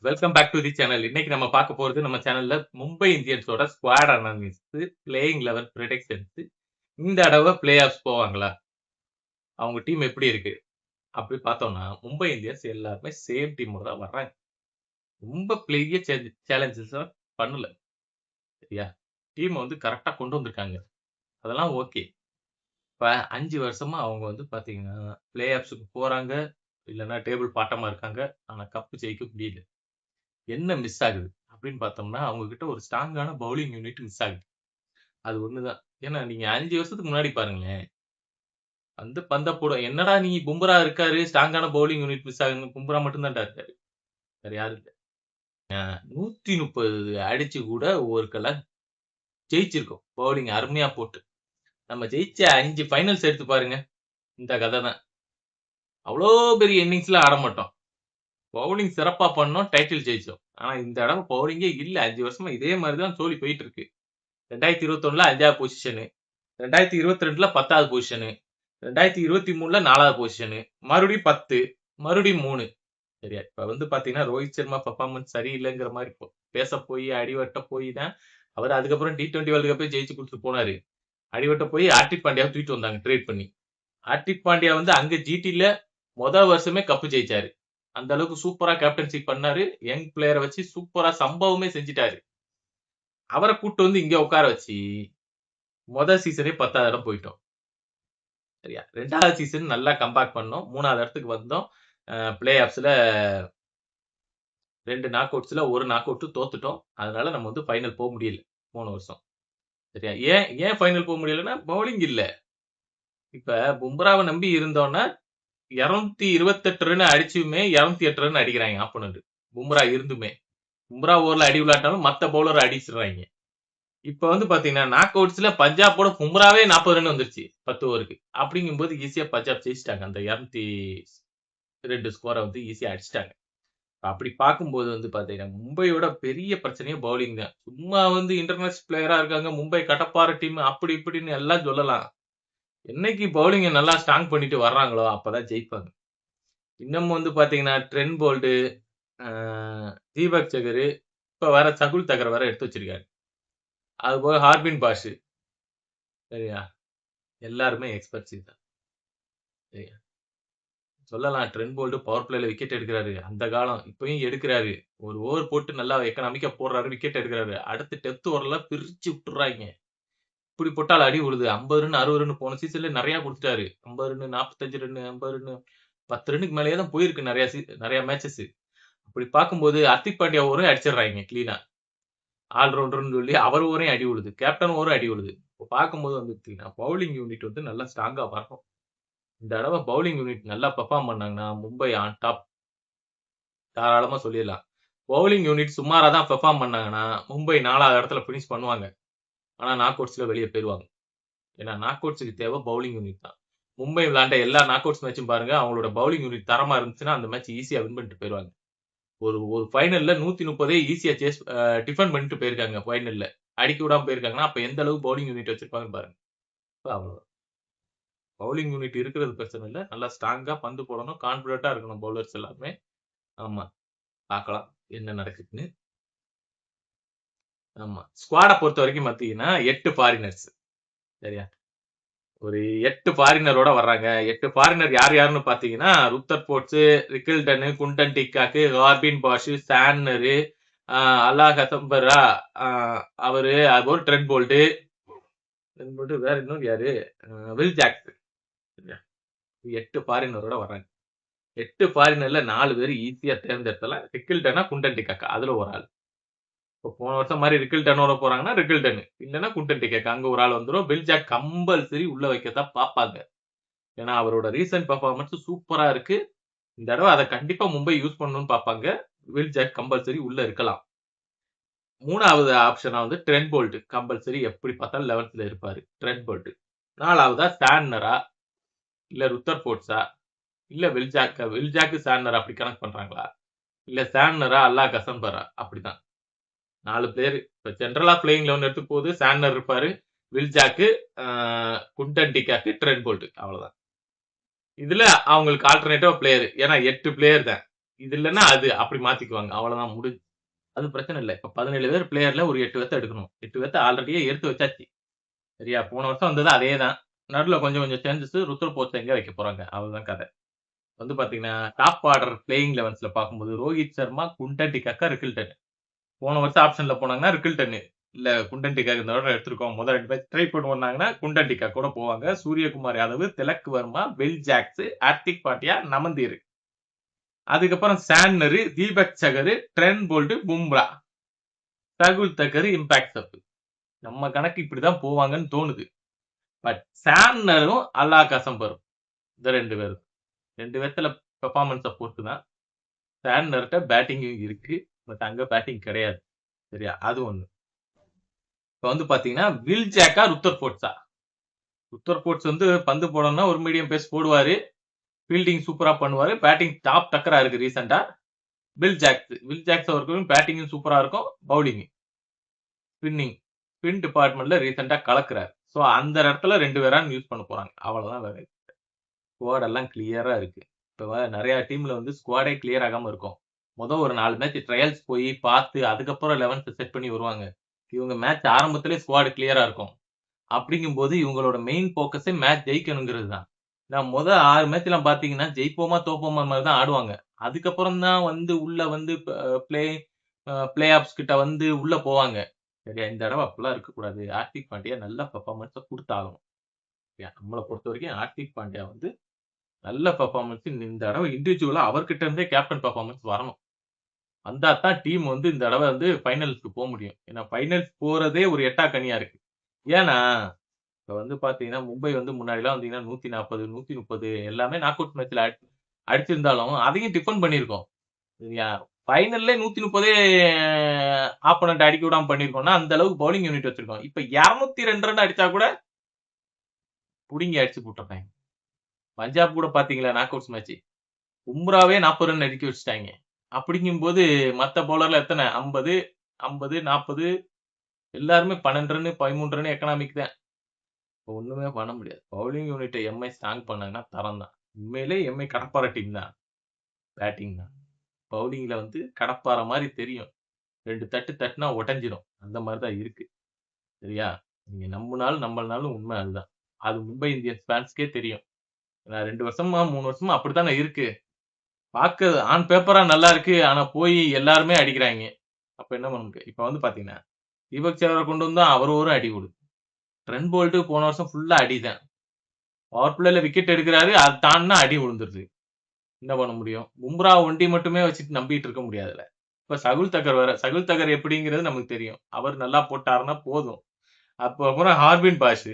Welcome back to the channel. இன்னைக்கு நம்ம பார்க்க போறது நம்ம சேனல்ல மும்பை இந்தியன்ஸோட ஸ்குவாட் அனாலிசிஸ், பிளேயிங் 11 பிரெடிக்ஷன்ஸ். இந்த தடவ பிளே ஆஃப்ஸ் போவாங்களா? அவங்க டீம் எப்படி இருக்கு? அப்படி பார்த்தோம்னா, மும்பை இந்தியன்ஸ் எல்லாருமே சேம் டீமோட தான் வர்றாங்க. ரொம்ப பெரிய சேலஞ்சஸ் பண்ணல. சரியா? டீம் வந்து கரெக்ட்டா கொண்டு வந்திருக்காங்க. அதெல்லாம் ஓகே. இப்ப 5 வருஷமா அவங்க வந்து பார்த்தீங்கன்னா, பிளே ஆஃப்ஸ்க்கு போறாங்க. இல்லன்னா டேபிள் பாட்டமா இருக்காங்க. ஆனா கப் ஜெயிக்க முடியல. என்ன மிஸ் ஆகுது? அப்படின்னு பார்த்தோம்னா, அவங்க கிட்ட ஒரு ஸ்ட்ராங்கான பவுலிங் யூனிட் மிஸ் ஆகுது. அது ஒண்ணுதான். ஏன்னா நீங்க 5 வருஷத்துக்கு முன்னாடி பாருங்களேன். வந்து பந்த போட என்னடா நீ பும்ரா இருக்காரு, ஸ்ட்ராங்கான பவுலிங் யூனிட் மிஸ் ஆகுதுன்னு பும்ரா மட்டும் தான்டா இருக்காரு. வேற யாரும் இல்ல. 130 அடிச்சு கூட ஒரு கல ஜெயிச்சிருக்கோம். பவுலிங் அருமையா போட்டு. நம்ம ஜெயிச்ச 5 ஃபைனல்ஸ் எடுத்து பாருங்க. இந்த கத தான். அவ்ளோ பெரிய இன்னிங்ஸ்லாம் ஆட மாட்டோம். பவுலிங் சிறப்பா பண்ணோம், டைட்டில் ஜெயிச்சோம். ஆனா இந்த தடவ பவுலிங்கே இல்ல. 5 வருஷமா இதே மாரி தான் சோலி போயிட்டு இருக்கு. 2021ல 5வது பொசிஷனு. 2022ல 10வது பொசிஷனு. 2023ல 4வது பொசிஷனு. மறுபடியும் 10. மறுபடியும் 3. சரியா? இப்ப வந்து பாத்தீங்கன்னா, ரோஹித் சர்மா பெர்ஃபார்மன்ஸ் சரியில்லைங்கிற மாரி பேச போய், அடிவட்ட போய் தான் அவரு அதுக்கப்புறம் T20 வேர்ல்ட் கப்பே ஜெயிச்சு குடுத்துட்டு போனாரு. அடிவட்ட போய் ஹார்திக் பாண்டியாவ தூக்கிட்டு வந்தாங்க ட்ரேட் பண்ணி. ஹார்திக் பாண்டியா வந்து அங்க ஜிடில வருஷமே கப் ஜெயிச்சாரு. அந்த அளவுக்கு சூப்பரா கேப்டன்சி பண்ணாரு. யங் பிளேயர வச்சு சூப்பரா சம்பவமே செஞ்சுட்டாரு. அவர கூட்டு வந்து இங்க உட்கார வச்சு, சீசனே 10வது இடம் போயிட்டோம். சரியா? 2வது சீசன் நல்லா கம்பேக் பண்ணோம். 3வது இடத்துக்கு வந்தோம். பிளே ஆஃப்ஸ்ல 2 நாக் அவுட்ஸ்ல 1 நாக் அவுட் தோத்துட்டோம். அதனால நம்ம வந்து ஃபைனல் முடியல. 3 வருஷம். சரியா? ஏன் ஃபைனல் முடியலன்னா, பவுலிங் இல்ல. இப்ப பும்ராவ நம்பி இருந்தோம்னா, 228 ரன் அடிச்சுமே 208 ரன் அடிக்கிறாங்க ஆப்போனன்ட். பும்ரா இருந்துமே. பும்ரா ஓவர்ல அடி விளையாட்டாலும் மத்த பவுலர் அடிச்சிடுறாங்க. இப்ப வந்து பாத்தீங்கன்னா, நாக் அவுட்ஸ்ல பஞ்சாபோட பும்ராவே 40 ரன் வந்துருச்சு. 10 ஓவருக்கு. அப்படிங்கும்போது ஈஸியா பஞ்சாப் ஜெயிச்சுட்டாங்க. அந்த 202 ஸ்கோர வந்து ஈஸியா அடிச்சுட்டாங்க. அப்படி பார்க்கும்போது வந்து பாத்தீங்கன்னா, மும்பையோட பெரிய பிரச்சனையே பவுலிங் தான். சும்மா வந்து இன்டர்நேஷனல் பிளேயரா இருக்காங்க. மும்பை கடப்பார டீம் அப்படி இப்படின்னு எல்லாம் சொல்லலாம். என்னைக்கு பவுலிங்க நல்லா ஸ்ட்ராங் பண்ணிட்டு வர்றாங்களோ, அப்பதான் ஜெயிப்பாங்க. இன்னமும் வந்து பாத்தீங்கன்னா, ட்ரெண்ட் போல்ட், அ தீபக் சகர், இப்ப வேற சகுல் தகர் வேற எடுத்து வச்சிருக்காரு. அதுபோக ஹார்பின் பாஷ். சரியா? எல்லாருமே எக்ஸ்பெர்ட்ஸ் தான். சரியா? சொல்லலாம் ட்ரெண்ட் போல்ட் பவர் பிளேல விக்கெட் எடுக்குறாரு. அந்த காலம். இப்பயும் எடுக்குறாரு. ஒரு ஓவர் போட்டு நல்லா எக்கனாமிக்கா போடுறாரு. விக்கெட் எடுக்குறாரு. அடுத்து டெப்த் ஓவர்லாம் பிரிச்சு விட்டுறாய்ங்க. இப்படி போட்டால் அடி விழுது. 50 ரன், 60 ரன் போன சீசன்ல நெறைய குடுத்துட்டாரு. 50 ரன், 45 ரன், 50 ரன், 10 ரன்னுக்கு மேலேயே தான் போயிருக்கு நெறைய மேட்சஸ். அப்படி பார்க்கும்போது ஹர்திக் பாண்டியா ஓவரையும் அடிச்சிடுறாய்ங்க கிளீனா. ஆல் ரவுண்டர்ன்னு சொல்லி அவர் ஓவரையும் அடி விழுது. கேப்டன் ஓவரும் அடி விழுது. இப்ப பார்க்கும்போது வந்து பார்த்தீங்கன்னா, பவுலிங் யூனிட் வந்து நல்லா ஸ்ட்ராங்கா வரணும். இந்த தடவ பவுலிங் யூனிட் நல்லா பெர்ஃபார்ம் பண்ணாங்கன்னா, மும்பை ஆன் டாப். தாராளமா சொல்லிடலாம். பவுலிங் யூனிட் சுமாரா தான் பெர்ஃபார்ம் பண்ணாங்கன்னா, மும்பை 4வது இடத்துல பினிஷ் பண்ணுவாங்க. ஆனா நாக் அவுட்ஸ்ல வெளிய போயிருவாங்க. ஏன்னா நாக் அவுட்ஸ்க்கு தேவை பவுலிங் யூனிட் தான். மும்பை விளையாண்ட எல்லா நாக் அவுட்ஸ் மேட்சும் பாருங்க. அவங்களோட பவுலிங் யூனிட் தரமா இருந்துச்சுன்னா, அந்த மேட்ச் ஈஸியா வின் பண்ணிட்டு போயிருவாங்க. ஒரு ஒரு ஃபைனல்ல 130 ஈஸியா டிஃபெண்ட் பண்ணிட்டு போயிருக்காங்க ஃபைனல்ல. அடிக்க விடாம போயிருக்காங்கன்னா, அப்ப எந்த அளவுக்கு பவுலிங் யூனிட் வச்சிருப்பாங்கன்னு பாருங்க. அவ்வளவுதான். பவுலிங் யூனிட் இருக்கிறது பிரச்சனை இல்ல. நல்லா ஸ்ட்ராங்கா பந்து போடணும். கான்ஃபிடென்ட்டா இருக்கணும் பவுலர்ஸ் எல்லாருமே. ஆமா. பார்க்கலாம் என்ன நடக்குதுன்னு. ஆமா. ஸ்குவாட பொறுத்தவரைக்கும் பார்த்தீங்கன்னா, 8 ஃபாரினர்ஸ். சரியா? ஒரு 8 ஃபாரினரோட வர்றாங்க. 8 ஃபாரினர் யாருன்னு பார்த்தீங்கன்னா, ருத்தர்ஃபோர்ட்ஸ், ரிக்கில்டனு, குண்டன் டிக்காக், ராபின் பாஷ், சான்னரு, அ அலா ஹசம்பரா, அ அவரு, அதுபோல ட்ரெண்ட் போல்ட் வேற இன்னொரு யாரு? Will Jacks. 8 ஃபாரினரோட வர்றாங்க. 8 ஃபாரினர்ல 4 பேரு ஈஸியா தேர்ந்தெடுத்தலாம். ரிக்கில்டனா, குண்டன் டிக்காக். அதுல ஒரு ஆள். இப்போ போன வருஷம் மாரி ரிக்கில்டனோட போறாங்கன்னா, ரிக்கில்டன். இல்லன்னா குண்டன் டிக்காக். அங்க ஒரு ஆள் வந்துரும். வில் ஜாக் கம்பல்சரி உள்ள வைக்கத்தான் பார்ப்பாங்க. ஏன்னா அவரோட ரீசென்ட் பெர்ஃபார்மன்ஸ் சூப்பரா இருக்கு. இந்த தடவ அத கண்டிப்பா மும்பை யூஸ் பண்ணணும்னு பார்ப்பாங்க. வில் ஜாக் கம்பல்சரி உள்ள இருக்கலாம். 3வது ஆப்ஷனா வந்து ட்ரெண்ட் போல்ட். கம்பல்சரி எப்படி பார்த்தாலும் 11த்ல இருப்பாரு. Trent Boult. 4வதா சான்னரா, இல்ல ருத்தர்ஃபோர்ட்ஸா, இல்ல வில் ஜாக், சான்னரா அப்படி கனெக்ட் பண்றாங்களா? இல்ல சான்னரா, அல்லா கசம்பரா அப்படிதான். 4 பேரு. இப்ப ஜெனரலா பிளேயிங் 11 எடுத்து போது சான்னர் இருப்பாரு. Will Jacks, Quinton de Kock, Trent Boult. அவ்வளவுதான். இதுல அவங்களுக்கு ஆல்டர்னேட்டிவா பிளேயர். ஏன்னா 8 பிளேயர் தான். இது இல்லன்னா அது. அப்படி மாத்திக்குவாங்க. அவ்வளவுதான் முடிஞ்சுது. அது பிரச்சனை இல்ல. இப்ப 17 பேர் பிளேயர்ல ஒரு 8 பேத்த எடுக்கணும். 8 பேத்த ஆல்ரெடியே எடுத்து வச்சாச்சு. சரியா? போன வருஷம் வந்தது அதே தான். நடுவுல கொஞ்சம் கொஞ்சம் சேஞ்சஸ். ருத்ர போர்ட்ஸ எங்க வைக்க போறாங்க? அவ்வளவுதான் கதை. வந்து பாத்தீங்கன்னா, டாப் ஆர்டர் பிளேயிங் 11ஸ்ல பார்க்கும்போது ரோஹித் சர்மா, குண்டன் டிகாக்கா, ரிக்கில்டன். போன வருஷம் ஆப்ஷன்ல போனாங்கன்னா ரிக்கில்டன். இல்ல குண்டன் டிகாக் இந்த தடவ எடுத்திருக்கோம். முதல் 2 மேட்ச் ட்ரை பண்ணுவோம்னாங்கன்னா, குண்டன் டிகாக் கூட போவாங்க. Suryakumar Yadav, Tilak Verma, bell Jacks, Hardik Pandya, நமந்தீர். அதுக்கப்புறம் சாண்ட்னரு, தீபக் சகர், Trent Boult, Bumrah, Rakul Tucker, impact sub. நம்ம கணக்கு இப்படிதான் போவாங்கன்னு தோணுது. பட் சாண்ட்னரும் அல்லா கசம்பரும் இந்த 2 பேரும். 2 பேத்துல பெர்ஃபார்மன்ஸ பொறுத்து தான். சாண்ட்னர்ட்ட பேட்டிங்கும் இருக்கு. பட் அங்க பேட்டிங் கிடையாது. சரியா? அது ஒண்ணு. இப்ப வந்து பாத்தீங்கன்னா, வில் ஜாக்கா, ருத்தர் போர்ட்ஸா? ருத்தர் போர்ட்ஸ் வந்து பந்து போடணும்னா ஒரு மீடியம் பேஸ் போடுவாரு. ஃபீல்டிங் சூப்பரா பண்ணுவாரு. பேட்டிங் டாப் டக்கரா இருக்கு ரீசெண்டா. வில் ஜாக்ஸ் அவர்களும் பேட்டிங்கும் சூப்பரா இருக்கும். பவுலிங், ஸ்பின் டிபார்ட்மெண்ட்ல ரீசெண்டா கலக்குறாரு. சோ அந்த இடத்துல 2 பேரான்னு யூஸ் பண்ண போறாங்க. அவ்வளவுதான் வேற. ஸ்குவாட் எல்லாம் கிளியரா இருக்கு. இப்ப நெறைய டீம்ல வந்து ஸ்குவாடே கிளியர் ஆகாம இருக்கும். ஒரு 4 மேட்ச் ட்ரையல்ஸ் போய் பார்த்து அதுக்கப்புறம் 11த் செட் பண்ணி வருவாங்க. இவங்க மேட்ச் ஆரம்பத்திலே ஸ்குவாட் கிளியரா இருக்கும். அப்படிங்கும்போது இவங்களோட மெயின் ஃபோக்கஸே மேட்ச் ஜெயிக்கணுங்கிறது தான். நான் 6 மேட்ச்லாம் பார்த்தீங்கன்னா, ஜெயிப்போமா, தோப்போமா மாரி தான் ஆடுவாங்க. அதுக்கப்புறம் தான் வந்து உள்ள வந்து பிளே பிளே ஆஃப்ஸ் கிட்ட வந்து உள்ள போவாங்க. சரியா? இந்த தடவ அப்படிலாம் இருக்கக்கூடாது. ஹார்திக் பாண்டியா நல்ல பெர்ஃபார்மன்ஸ குடுத்தாகணும். சரியா? நம்மள பொறுத்தவரைக்கும் ஹார்திக் பாண்டியா வந்து நல்ல பெர்ஃபார்மன்ஸ் இந்த தடவ இண்டிவிஜுவலா அவர்கிட்ட இருந்தே கேப்டன் பெர்ஃபார்மன்ஸ் வரணும். வந்தா தான் டீம் வந்து இந்த தடவ வந்து ஃபைனல்ஸ்க்கு முடியும். ஏன்னா ஃபைனல்ஸ் போறதே ஒரு எட்டாக்கனியா இருக்கு. ஏன்னா, இப்ப வந்து பார்த்தீங்கன்னா, மும்பை வந்து முன்னாடிலாம் வந்தீங்கன்னா 140, 130 எல்லாமே நாக் அவுட் மேட்ச்ல அடிச்சிருந்தாலும், அதையும் டிஃபெண்ட் பண்ணியிருக்கோம். சரியா? ஃபைனல்லே 130 ஆப்போனன்ட் அடிக்க விடாம பண்ணியிருக்கோம்னா, அந்த அளவுக்கு பவுலிங் யூனிட் வச்சிருக்கோம். இப்ப 202 ரன் அடிச்சா கூட புடுங்கி அடிச்சு போட்டுர்றாய்ங்க. பஞ்சாப் கூட பார்த்தீங்களா நாக் அவுட்ஸ் மேட்ச். பும்ராவே 40 ரன் அடிக்க வச்சுட்டாய்ங்க. அப்படிங்கும்போது மத்த பவுலர்ல எத்தன 50, 50, 40 எல்லாருமே 12 ரன், 13 ரன் எக்கனாமிக் தான். இப்ப ஒண்ணுமே பண்ண முடியாது. பவுலிங் யூனிட்ட எம்ஐ ஸ்ட்ராங் பண்ணாங்கன்னா தரம் தான். உண்மையிலே எம்ஐ கடப்பார டீம் தான். பேட்டிங் தான். பவுலிங்ல வந்து கடப்பார மாரி தெரியும். 2 தட்டு தட்டுனா உடைஞ்சிரும். அந்த மாரி தான் இருக்கு. சரியா? நீங்க நம்புனாலும் உண்மை அதுதான். அது மும்பை இந்தியன்ஸ் ஃபேன்ஸ்க்கே தெரியும். ஏன்னா 2 வருஷமா, 3 வருஷமா அப்படித்தானே இருக்கு. பாக்க ஆன் பேப்பரா நல்லா இருக்கு. ஆனா போய் எல்லாருமே அடிக்கிறாய்ங்க. அப்ப என்ன பண்ண முடியும்? இப்ப வந்து பாத்தீங்கன்னா, தீபக் சஹர கொண்டு வந்தா அவரு ஒரு அடி விழுது. ட்ரெண்ட் போல்ட் போன வருஷம் ஃபுல்லா அடிதான். பவர் பிளேல விக்கெட் எடுக்குறாரு. அது தாண்டுனா அடி விழுந்துருது. என்ன பண்ண முடியும்? பும்ரா ஒண்டி மட்டுமே வச்சுட்டு நம்பிட்டு இருக்க முடியாதுல்ல. இப்ப சகுல் தக்கர் வேற. சகுல் தக்கர் எப்படிங்கிறது நமக்கு தெரியும். அவர் நல்லா போட்டாருன்னா போதும். அப்புறம் ஹார்பின் பாஷ்.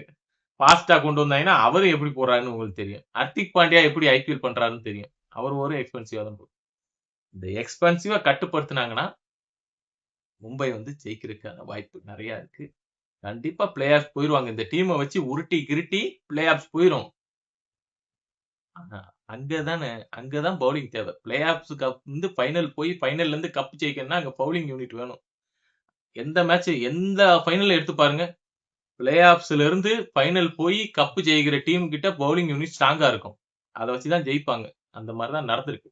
ஃபாஸ்ட்டா கொண்டு வந்தாங்கன்னா, அவரு எப்படி போடுறாருன்னு உங்களுக்கு தெரியும். ஹர்திக் பாண்டியா எப்படி ஐபிஎல் பண்றாருன்னு தெரியும். அவர் ஒரு எக்ஸ்பென்சிவா தான் போகும். இந்த எக்ஸ்பென்சிவா கட்டுப்படுத்துனாங்கன்னா, மும்பை வந்து ஜெயிக்கிறதுக்கான வாய்ப்பு நெறைய இருக்கு. கண்டிப்பா பிளே ஆஃப்ஸ் போயிருவாங்க. இந்த டீம வச்சு உருட்டி, கிருட்டி பிளே ஆஃப்ஸ் போயிரும். ஆனா, அங்க தான் பவுலிங் தேவை. பிளே ஆஃப்ஸ்க்கு வந்து ஃபைனல் போய் ஃபைனல்ல இருந்து கப் ஜெயிக்கணும்னா, அங்க பவுலிங் யூனிட் வேணும். எந்த ஃபைனல் எடுத்து பாருங்க. பிளே ஆஃப்ஸ்ல இருந்து ஃபைனல் போய் கப் ஜெயிக்கிற டீம் கிட்ட பவுலிங் யூனிட் ஸ்ட்ராங்கா இருக்கும். அத வச்சு தான் ஜெயிப்பாங்க. அந்த மாரி தான் நடந்திருக்கு.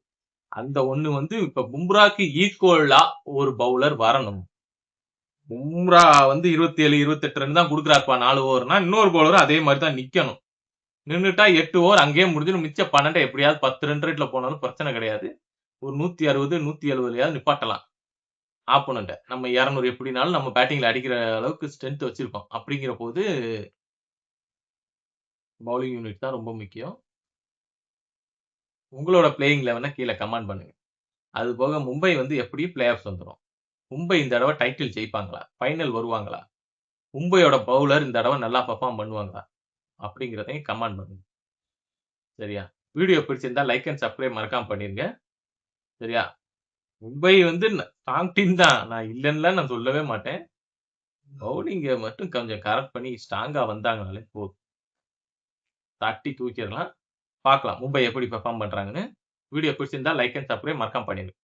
அந்த ஒண்ணு வந்து இப்ப பும்ராக்கு ஈக்குவலா ஒரு பவுலர் வரணும். பும்ரா வந்து 27, 28 ரன் தான் குடுக்குறாருப்பா 4 ஓவர்னா, இன்னொரு பவுலரும் அதே மாரி தான் நிக்கணும். நின்னுட்டா 8 ஓவர் அங்கேயே முடிஞ்சிரும். மிச்ச 12 எப்படியாவது 10 ரன் ரேட்ல போனாலும் பிரச்சனை கிடையாது. ஒரு 160, 170லயாவது நிப்பாட்டலாம். ஆப்போனன்ட்ட. நம்ம 200 எப்படினாலும் நம்ம பேட்டிங்ல அடிக்கிற அளவுக்கு ஸ்ட்ரென்த் வச்சிருக்கோம். அப்படிங்கிற போது பவுலிங் யூனிட் தான் ரொம்ப முக்கியம். உங்களோட பிளேயிங் 11 கீழ கமெண்ட் பண்ணுங்க. அது போக மும்பை வந்து எப்படியும் பிளே ஆஃப்ஸ் வந்துரும். மும்பை இந்த தடவ டைட்டில் ஜெயிப்பாங்களா? ஃபைனல் வருவாங்களா? மும்பையோட பவுலர் இந்த தடவ நல்லா பெர்ஃபார்ம் பண்ணுவாங்களா? அப்படிங்கிறதையும் கமெண்ட் பண்ணுங்க. சரியா? வீடியோ பிடிச்சிருந்தா லைக் அண்ட் சப்ஸ்கிரைப் மறக்காம பண்ணிருங்க. சரியா? மும்பை வந்து ஸ்ட்ராங் டீம் தான். நான் இல்லன்னுலாம் நான் சொல்லவே மாட்டேன். பவுலிங்க மட்டும் கொஞ்சம் கரெக்ட் பண்ணி ஸ்ட்ராங்கா வந்தாங்கனாலே போதும். தட்டி தூக்கிரலாம். பார்க்கலாம் மும்பை எப்படி பெர்ஃபார்ம் பண்றாங்கன்னு. வீடியோ பிடிச்சிருந்தா லைக் அண்ட் சப்ஸ்கிரைப் மறக்காம பண்ணிருங்க.